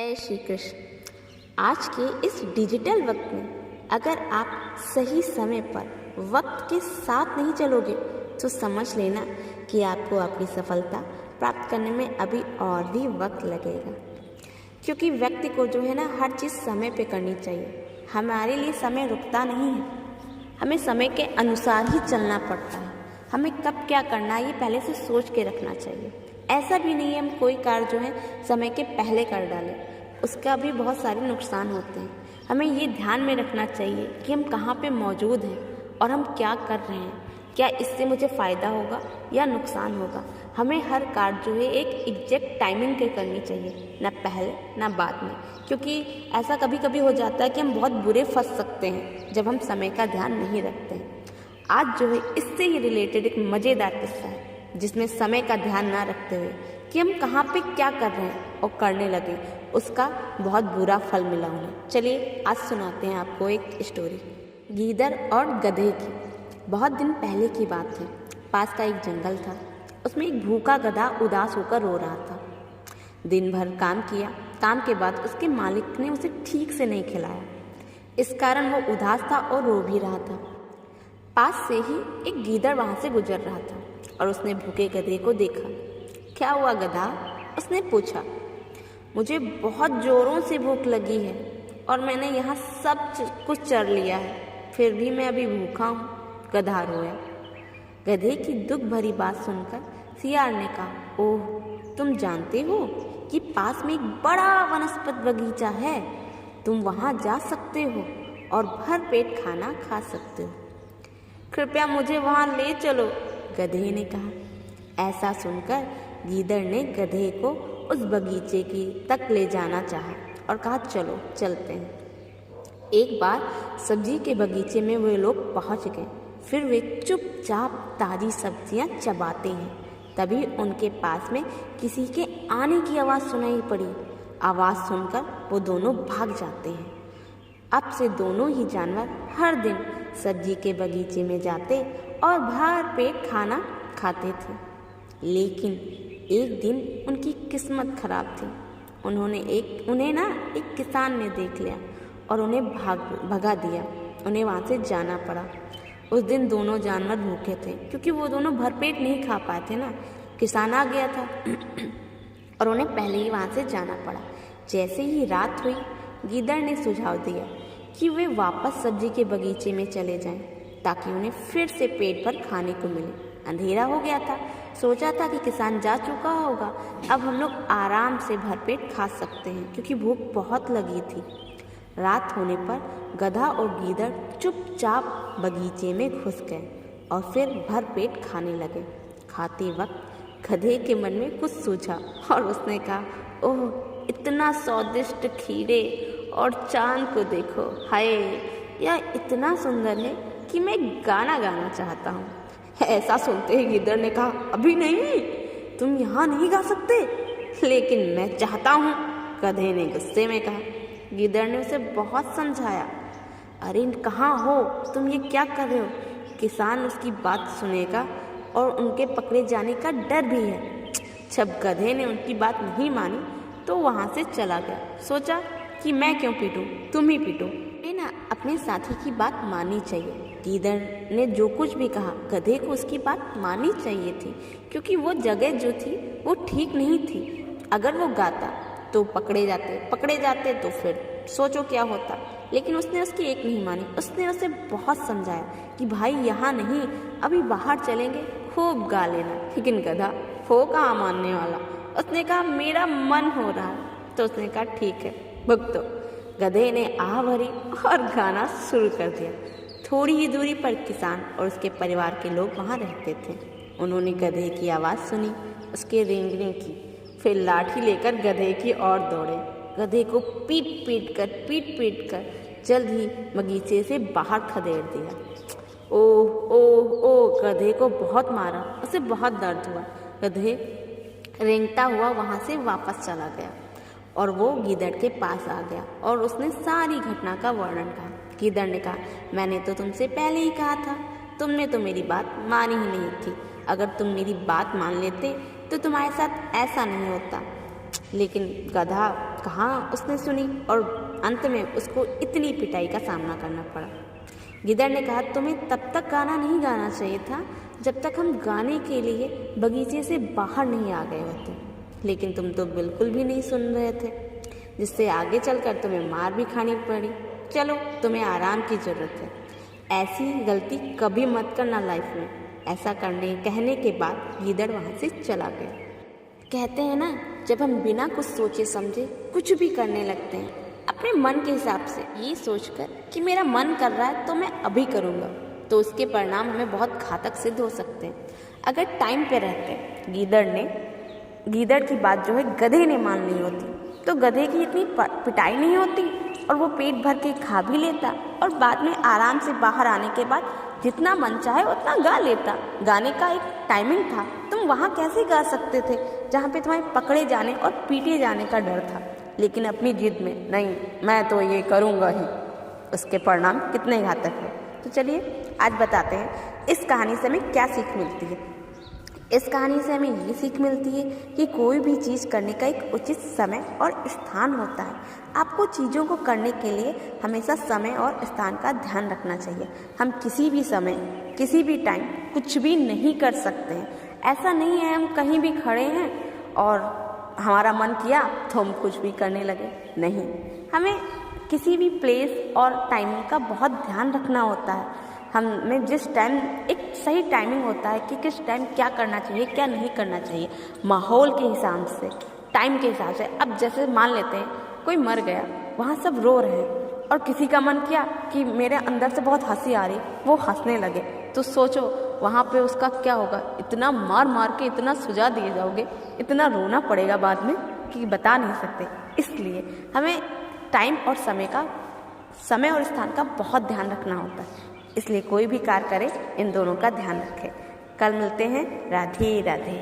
जय श्री कृष्ण। आज के इस डिजिटल वक्त में अगर आप सही समय पर वक्त के साथ नहीं चलोगे तो समझ लेना कि आपको अपनी सफलता प्राप्त करने में अभी और भी वक्त लगेगा। क्योंकि व्यक्ति को जो है ना, हर चीज़ समय पे करनी चाहिए। हमारे लिए समय रुकता नहीं है, हमें समय के अनुसार ही चलना पड़ता है। हमें कब क्या करना है ये पहले से सोच के रखना चाहिए। ऐसा भी नहीं है हम कोई कार्य जो है समय के पहले कर डालें, उसका भी बहुत सारे नुकसान होते हैं। हमें ये ध्यान में रखना चाहिए कि हम कहाँ पे मौजूद हैं और हम क्या कर रहे हैं, क्या इससे मुझे फ़ायदा होगा या नुकसान होगा। हमें हर कार्य जो है एक एग्जैक्ट टाइमिंग पे करनी चाहिए, ना पहले ना बाद में। क्योंकि ऐसा कभी कभी हो जाता है कि हम बहुत बुरे फंस सकते हैं जब हम समय का ध्यान नहीं रखते हैं। आज जो है इससे ही रिलेटेड एक मज़ेदार किस्सा है जिसमें समय का ध्यान ना रखते हुए कि हम कहाँ पे क्या कर रहे हैं और करने लगे, उसका बहुत बुरा फल मिला उन्हें। चलिए आज सुनाते हैं आपको एक स्टोरी, गीदड़ और गधे की। बहुत दिन पहले की बात है। पास का एक जंगल था, उसमें एक भूखा गधा उदास होकर रो रहा था। दिन भर काम किया, काम के बाद उसके मालिक ने उसे ठीक से नहीं खिलाया। इस कारण वो उदास था और रो भी रहा था। पास से ही एक गीदड़ वहाँ से गुजर रहा था और उसने भूखे गधे को देखा। क्या हुआ गधा? उसने पूछा। मुझे बहुत ज़ोरों से भूख लगी है और मैंने यहाँ सब कुछ चर लिया है, फिर भी मैं अभी भूखा हूँ, गधा रोया। गधे की दुख भरी बात सुनकर सियार ने कहा, ओह, तुम जानते हो कि पास में एक बड़ा वनस्पत बगीचा है, तुम वहाँ जा सकते हो और भर पेट खाना खा सकते हो। कृपया मुझे वहाँ ले चलो, गधे ने कहा। ऐसा सुनकर गीदड़ ने गधे को उस बगीचे की तक ले जाना चाहा और कहा, चलो चलते हैं। एक बार सब्जी के बगीचे में वे लोग पहुंच गए। फिर वे चुपचाप ताज़ी सब्जियां चबाते हैं। तभी उनके पास में किसी के आने की आवाज़ सुनाई पड़ी। आवाज़ सुनकर वो दोनों भाग जाते हैं। अब से दोनों ही जानवर हर दिन सब्जी के बगीचे में जाते और भर पेट खाना खाते थे। लेकिन एक दिन उनकी किस्मत खराब थी। उन्हें एक किसान ने देख लिया और उन्हें भगा दिया। उन्हें वहाँ से जाना पड़ा। उस दिन दोनों जानवर भूखे थे क्योंकि वो दोनों भरपेट नहीं खा पाए थे ना। किसान आ गया था और उन्हें पहले ही वहाँ से जाना पड़ा। जैसे ही रात हुई, गीदड़ ने सुझाव दिया कि वे वापस सब्जी के बगीचे में चले जाएं ताकि उन्हें फिर से पेट भर खाने को मिले। अंधेरा हो गया था। सोचा था कि किसान जा चुका होगा, अब हम लोग आराम से भरपेट खा सकते हैं क्योंकि भूख बहुत लगी थी। रात होने पर गधा और गीदड़ चुपचाप बगीचे में घुस गए और फिर भरपेट खाने लगे। खाते वक्त गधे के मन में कुछ सूझा और उसने कहा, ओह, इतना स्वादिष्ट खीरे और चांद को देखो, हाय, यह इतना सुंदर है कि मैं गाना गाना चाहता हूँ। ऐसा सुनते ही गीदड़ ने कहा, अभी नहीं, तुम यहाँ नहीं गा सकते, लेकिन मैं चाहता हूँ, गधे ने गुस्से में कहा। गीदड़ ने उसे बहुत समझाया, अरे कहाँ हो तुम, ये क्या कर रहे हो? किसान उसकी बात सुनेगा और उनके पकड़े जाने का डर भी है। जब गधे ने उनकी बात नहीं मानी तो वहाँ से चला गया। सोचा कि मैं क्यों पीटूं, तुम ही पीटो। ना अपने साथी की बात माननी चाहिए। गीदड़ ने जो कुछ भी कहा, गधे को उसकी बात माननी चाहिए थी क्योंकि वो जगह जो थी वो ठीक नहीं थी। अगर वो गाता तो पकड़े जाते तो फिर सोचो क्या होता। लेकिन उसने उसकी एक नहीं मानी। उसने उसे बहुत समझाया कि भाई यहाँ नहीं, अभी बाहर चलेंगे, खूब गा लेना। लेकिन गधा हो कहाँ मानने वाला। उसने कहा, मेरा मन हो रहा है। तो उसने कहा, ठीक है, भुगतो। गधे ने आह भरी और गाना शुरू कर दिया। थोड़ी ही दूरी पर किसान और उसके परिवार के लोग वहाँ रहते थे। उन्होंने गधे की आवाज़ सुनी, उसके रेंगने की, फिर लाठी लेकर गधे की ओर दौड़े। गधे को पीट पीट कर जल्द ही बगीचे से बाहर खदेड़ दिया। ओह ओह ओह, गधे को बहुत मारा, उसे बहुत दर्द हुआ। गधे रेंगता हुआ वहाँ से वापस चला गया और वो गीदड़ के पास आ गया और उसने सारी घटना का वर्णन कहा। गीदड़ ने कहा, मैंने तो तुमसे पहले ही कहा था, तुमने तो मेरी बात मानी ही नहीं थी। अगर तुम मेरी बात मान लेते तो तुम्हारे साथ ऐसा नहीं होता। लेकिन गधा, बात कहाँ उसने सुनी और अंत में उसको इतनी पिटाई का सामना करना पड़ा। गिद्दड़ ने कहा, तुम्हें तब तक गाना नहीं गाना चाहिए था जब तक हम गाने के लिए बगीचे से बाहर नहीं आ गए होते, लेकिन तुम तो बिल्कुल भी नहीं सुन रहे थे, जिससे आगे चलकर तुम्हें मार भी खानी पड़ी। चलो, तुम्हें आराम की ज़रूरत है। ऐसी गलती कभी मत करना लाइफ में। ऐसा कहने के बाद गिद्दड़ वहाँ से चला गया। कहते हैं ना, जब हम बिना कुछ सोचे समझे कुछ भी करने लगते हैं अपने मन के हिसाब से, ये सोचकर कि मेरा मन कर रहा है तो मैं अभी करूँगा, तो उसके परिणाम हमें बहुत घातक सिद्ध हो सकते हैं। अगर टाइम पे रहते गिद्दड़ की बात जो है गधे ने मान ली होती तो गधे की इतनी पिटाई नहीं होती और वो पेट भर के खा भी लेता और बाद में आराम से बाहर आने के बाद जितना मन चाहे उतना गा लेता। गाने का एक टाइमिंग था, तुम वहाँ कैसे गा सकते थे जहाँ पे तुम्हें पकड़े जाने और पीटे जाने का डर था, लेकिन अपनी जिद में नहीं, मैं तो ये करूँगा ही, उसके परिणाम कितने घातक हैं। तो चलिए आज बताते हैं इस कहानी से हमें क्या सीख मिलती है। इस कहानी से हमें ये सीख मिलती है कि कोई भी चीज़ करने का एक उचित समय और स्थान होता है। आपको चीज़ों को करने के लिए हमेशा समय और स्थान का ध्यान रखना चाहिए। हम किसी भी समय, किसी भी टाइम कुछ भी नहीं कर सकते हैं। ऐसा नहीं है हम कहीं भी खड़े हैं और हमारा मन किया तो हम कुछ भी करने लगे, नहीं। हमें किसी भी प्लेस और टाइमिंग का बहुत ध्यान रखना होता है। हमें जिस टाइम, एक सही टाइमिंग होता है कि किस टाइम क्या करना चाहिए, क्या नहीं करना चाहिए, माहौल के हिसाब से, टाइम के हिसाब से। अब जैसे मान लेते हैं कोई मर गया, वहाँ सब रो रहे हैं और किसी का मन किया कि मेरे अंदर से बहुत हंसी आ रही, वो हंसने लगे, तो सोचो वहाँ पे उसका क्या होगा। इतना मार मार के इतना सुझा दिए जाओगे, इतना रोना पड़ेगा बाद में कि बता नहीं सकते। इसलिए हमें टाइम और समय और स्थान का बहुत ध्यान रखना होता है। इसलिए कोई भी कार्य करे इन दोनों का ध्यान रखें। कल मिलते हैं। राधे राधे।